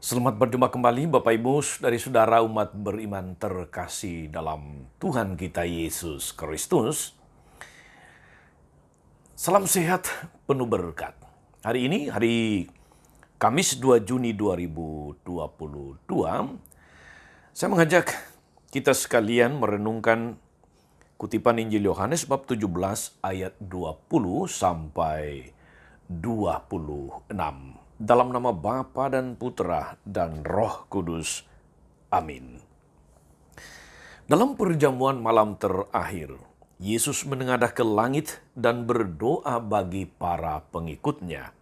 Selamat berjumpa kembali Bapak Ibu dari saudara umat beriman terkasih dalam Tuhan kita Yesus Kristus. Salam sehat penuh berkat. Hari ini hari Kamis 2 Juni 2022, saya mengajak kita sekalian merenungkan kutipan Injil Yohanes bab 17 ayat 20 sampai 26. Dalam nama Bapa dan Putra dan Roh Kudus. Amin. Dalam perjamuan malam terakhir, Yesus menengadah ke langit dan berdoa bagi para pengikutnya.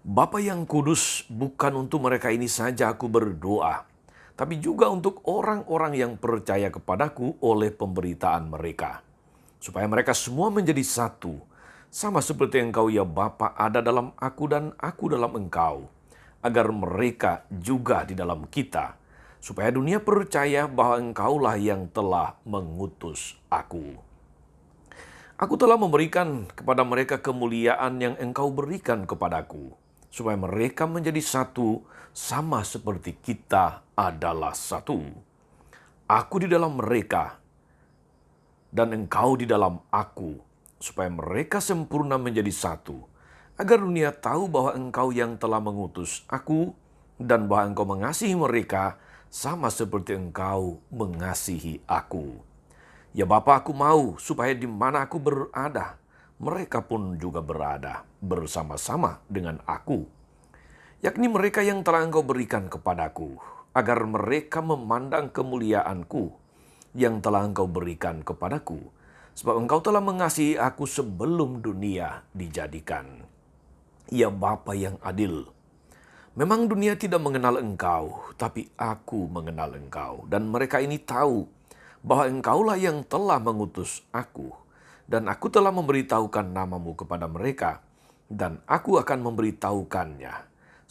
Bapa yang kudus, bukan untuk mereka ini saja aku berdoa, tapi juga untuk orang-orang yang percaya kepadaku oleh pemberitaan mereka, supaya mereka semua menjadi satu, sama seperti Engkau ya Bapa ada dalam aku dan aku dalam Engkau, agar mereka juga di dalam kita, supaya dunia percaya bahwa Engkaulah yang telah mengutus aku. Aku telah memberikan kepada mereka kemuliaan yang Engkau berikan kepadaku, supaya mereka menjadi satu sama seperti kita adalah satu. Aku di dalam mereka dan Engkau di dalam aku, supaya mereka sempurna menjadi satu, agar dunia tahu bahwa Engkau yang telah mengutus aku, dan bahwa Engkau mengasihi mereka, sama seperti Engkau mengasihi aku. Ya Bapa, aku mau supaya di mana aku berada, mereka pun juga berada bersama-sama dengan aku, yakni mereka yang telah Engkau berikan kepadaku, agar mereka memandang kemuliaanku yang telah Engkau berikan kepadaku, sebab Engkau telah mengasihi aku sebelum dunia dijadikan. Ya Bapa yang adil, memang dunia tidak mengenal Engkau, tapi aku mengenal Engkau. Dan mereka ini tahu bahwa Engkaulah yang telah mengutus aku. Dan aku telah memberitahukan namamu kepada mereka, dan aku akan memberitahukannya,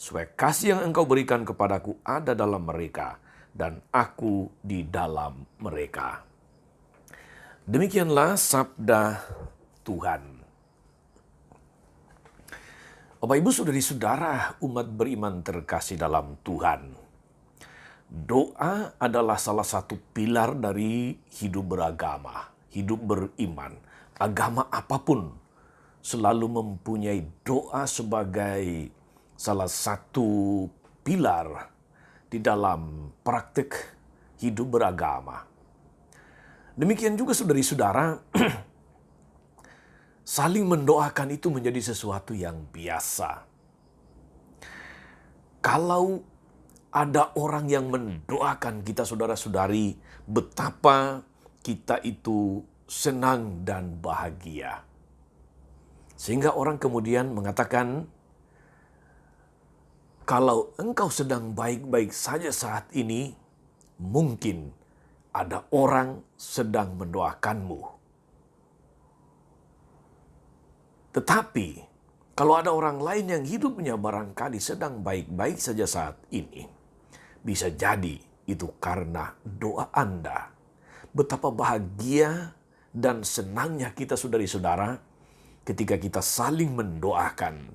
supaya kasih yang Engkau berikan kepadaku ada dalam mereka, dan aku di dalam mereka. Demikianlah sabda Tuhan. Bapak Ibu saudari-saudara umat beriman terkasih dalam Tuhan. Doa adalah salah satu pilar dari hidup beragama, hidup beriman. Agama apapun selalu mempunyai doa sebagai salah satu pilar di dalam praktik hidup beragama. Demikian juga saudari-saudara, saling mendoakan itu menjadi sesuatu yang biasa. Kalau ada orang yang mendoakan kita saudara-saudari, betapa kita itu senang dan bahagia. Sehingga orang kemudian mengatakan, kalau engkau sedang baik-baik saja saat ini, mungkin ada orang sedang mendoakanmu. Tetapi, kalau ada orang lain yang hidupnya barangkali sedang baik-baik saja saat ini, bisa jadi itu karena doa Anda. Betapa bahagia dan senangnya kita saudari-saudara ketika kita saling mendoakan.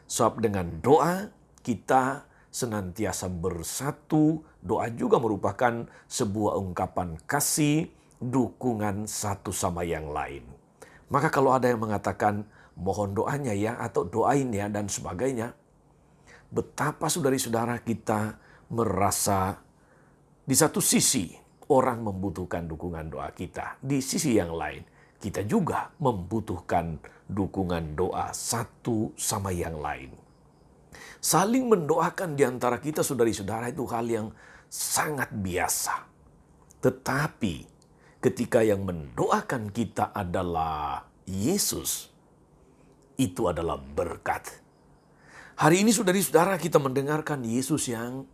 Sebab dengan doa kita senantiasa bersatu. Doa juga merupakan sebuah ungkapan kasih, dukungan satu sama yang lain. Maka kalau ada yang mengatakan, mohon doanya ya, atau doain ya, dan sebagainya, betapa saudari-saudara kita merasa di satu sisi orang membutuhkan dukungan doa kita. Di sisi yang lain, kita juga membutuhkan dukungan doa satu sama yang lain. Saling mendoakan di antara kita saudari-saudara itu hal yang sangat biasa. Tetapi ketika yang mendoakan kita adalah Yesus, itu adalah berkat. Hari ini saudari-saudara kita mendengarkan Yesus yang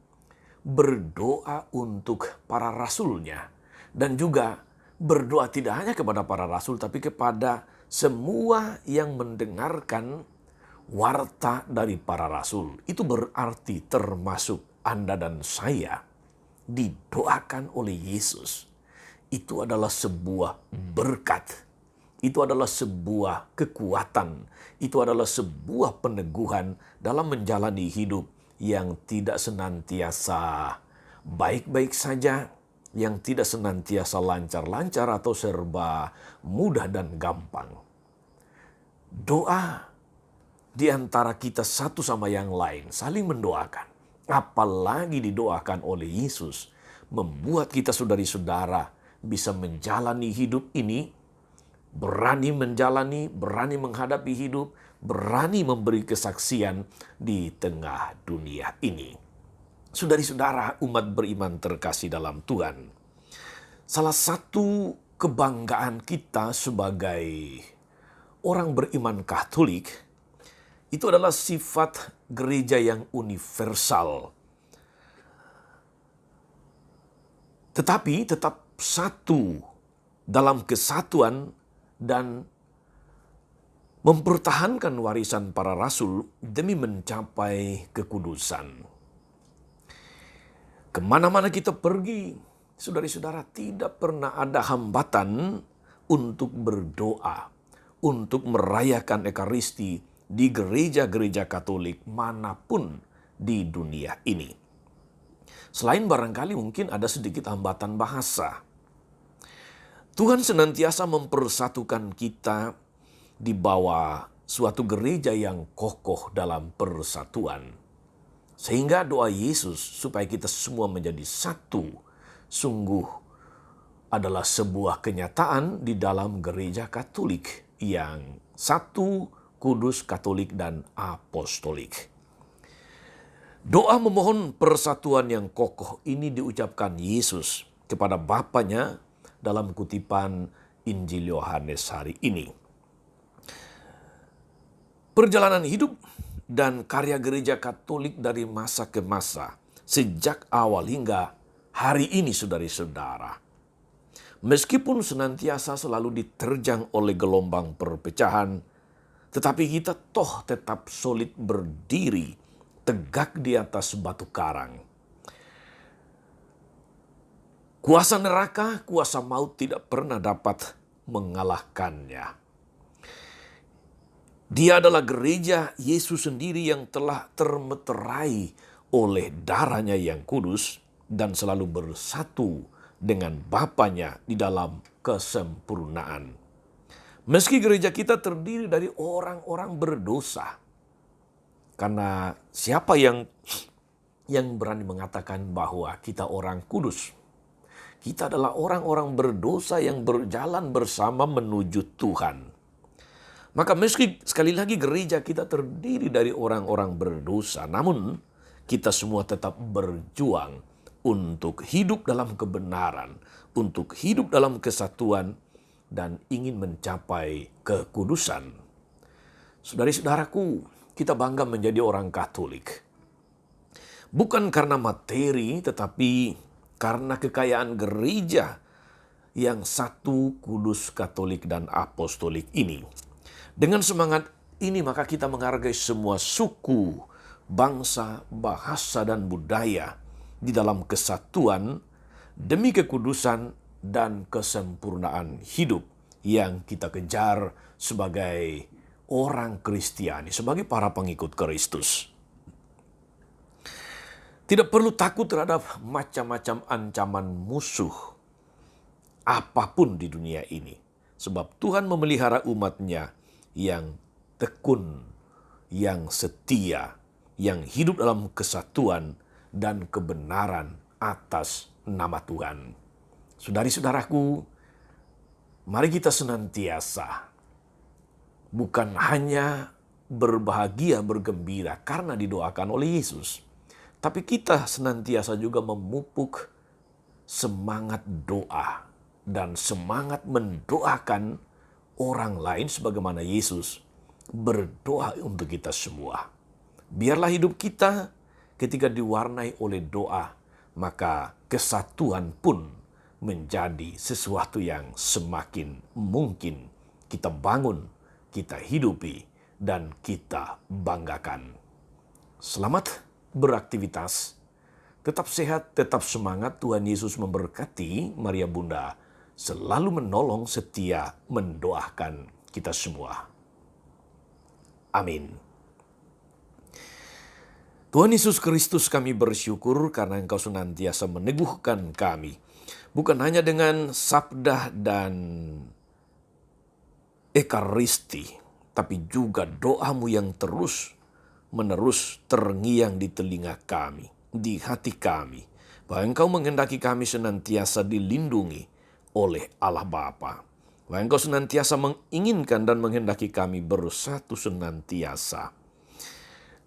berdoa untuk para rasulnya. Dan juga berdoa tidak hanya kepada para rasul, tapi kepada semua yang mendengarkan warta dari para rasul. Itu berarti termasuk Anda dan saya didoakan oleh Yesus. Itu adalah sebuah berkat. Itu adalah sebuah kekuatan. Itu adalah sebuah peneguhan dalam menjalani hidup yang tidak senantiasa baik-baik saja, yang tidak senantiasa lancar-lancar atau serba mudah dan gampang. Doa di antara kita satu sama yang lain, saling mendoakan. Apalagi didoakan oleh Yesus, membuat kita saudari-saudara bisa menjalani hidup ini, berani menjalani, berani menghadapi hidup, berani memberi kesaksian di tengah dunia ini. Saudari-saudara umat beriman terkasih dalam Tuhan, salah satu kebanggaan kita sebagai orang beriman Katolik itu adalah sifat gereja yang universal. Tetapi tetap satu dalam kesatuan dan mempertahankan warisan para rasul demi mencapai kekudusan. Kemana-mana kita pergi, saudari-saudara, tidak pernah ada hambatan untuk berdoa, untuk merayakan Ekaristi di gereja-gereja Katolik manapun di dunia ini. Selain barangkali mungkin ada sedikit hambatan bahasa. Tuhan senantiasa mempersatukan kita di bawah suatu gereja yang kokoh dalam persatuan. Sehingga doa Yesus supaya kita semua menjadi satu sungguh adalah sebuah kenyataan di dalam gereja Katolik yang satu, kudus, Katolik, dan apostolik. Doa memohon persatuan yang kokoh ini diucapkan Yesus kepada Bapanya dalam kutipan Injil Yohanes hari ini. Perjalanan hidup dan karya gereja Katolik dari masa ke masa, sejak awal hingga hari ini saudari-saudara. Meskipun senantiasa selalu diterjang oleh gelombang perpecahan, tetapi kita toh tetap solid berdiri, tegak di atas batu karang. Kuasa neraka, kuasa maut tidak pernah dapat mengalahkannya. Dia adalah gereja Yesus sendiri yang telah termeterai oleh darahnya yang kudus dan selalu bersatu dengan Bapanya di dalam kesempurnaan. Meski gereja kita terdiri dari orang-orang berdosa, karena siapa yang berani mengatakan bahwa kita orang kudus? Kita adalah orang-orang berdosa yang berjalan bersama menuju Tuhan. Maka meski sekali lagi gereja kita terdiri dari orang-orang berdosa, namun kita semua tetap berjuang untuk hidup dalam kebenaran, untuk hidup dalam kesatuan, dan ingin mencapai kekudusan. Saudari-saudaraku, kita bangga menjadi orang Katolik. Bukan karena materi, tetapi karena kekayaan gereja yang satu, kudus, Katolik, dan apostolik ini. Dengan semangat ini maka kita menghargai semua suku, bangsa, bahasa, dan budaya di dalam kesatuan demi kekudusan dan kesempurnaan hidup yang kita kejar sebagai orang Kristiani, sebagai para pengikut Kristus. Tidak perlu takut terhadap macam-macam ancaman musuh apapun di dunia ini, sebab Tuhan memelihara umat-Nya yang tekun, yang setia, yang hidup dalam kesatuan dan kebenaran atas nama Tuhan. Saudari-saudaraku, mari kita senantiasa bukan hanya berbahagia, bergembira karena didoakan oleh Yesus, tapi kita senantiasa juga memupuk semangat doa dan semangat mendoakan orang lain sebagaimana Yesus berdoa untuk kita semua. Biarlah hidup kita ketika diwarnai oleh doa, maka kesatuan pun menjadi sesuatu yang semakin mungkin kita bangun, kita hidupi, dan kita banggakan. Selamat beraktivitas, tetap sehat, tetap semangat. Tuhan Yesus memberkati. Maria Bunda selalu menolong, setia mendoakan kita semua. Amin. Tuhan Yesus Kristus, kami bersyukur karena Engkau senantiasa meneguhkan kami. Bukan hanya dengan sabda dan ekaristi, tapi juga doamu yang terus menerus terngiang di telinga kami, di hati kami. Bahwa Engkau menghendaki kami senantiasa dilindungi oleh Allah Bapa. Bahwa Engkau senantiasa menginginkan dan menghendaki kami bersatu senantiasa.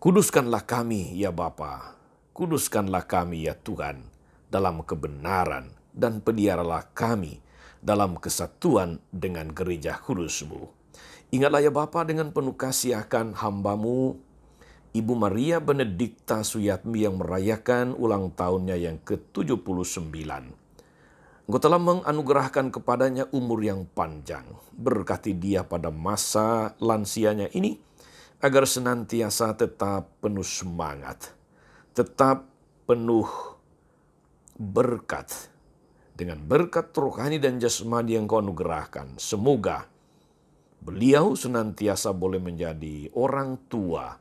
Kuduskanlah kami ya Bapa, kuduskanlah kami ya Tuhan dalam kebenaran dan peliharalah kami dalam kesatuan dengan gereja kudus-Mu. Ingatlah ya Bapa dengan penuh kasih akan hamba-Mu, Ibu Maria Benedikta Suyatmi yang merayakan ulang tahunnya yang ke-79. Engkau telah menganugerahkan kepadanya umur yang panjang. Berkati dia pada masa lansianya ini, agar senantiasa tetap penuh semangat, tetap penuh berkat. Dengan berkat rohani dan jasmani yang Kau anugerahkan, semoga beliau senantiasa boleh menjadi orang tua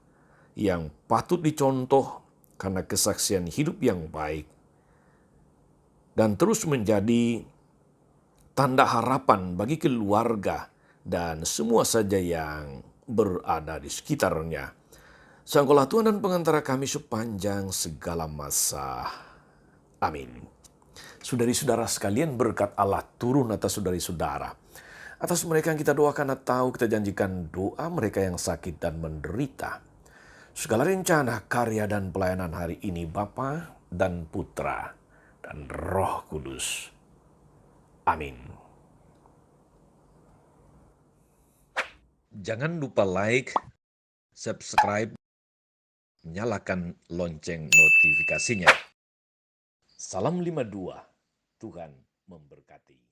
yang patut dicontoh karena kesaksian hidup yang baik, dan terus menjadi tanda harapan bagi keluarga dan semua saja yang berada di sekitarnya. Sangkolah Tuhan dan pengantara kami sepanjang segala masa. Amin. Saudari-saudara sekalian, berkat Allah turun atas saudari-saudara. Atas mereka yang kita doakan atau kita janjikan doa mereka yang sakit dan menderita. Segala rencana, karya, dan pelayanan hari ini Bapa dan Putra dan Roh Kudus. Amin. Jangan lupa like, subscribe, nyalakan lonceng notifikasinya. Salam 52, Tuhan memberkati.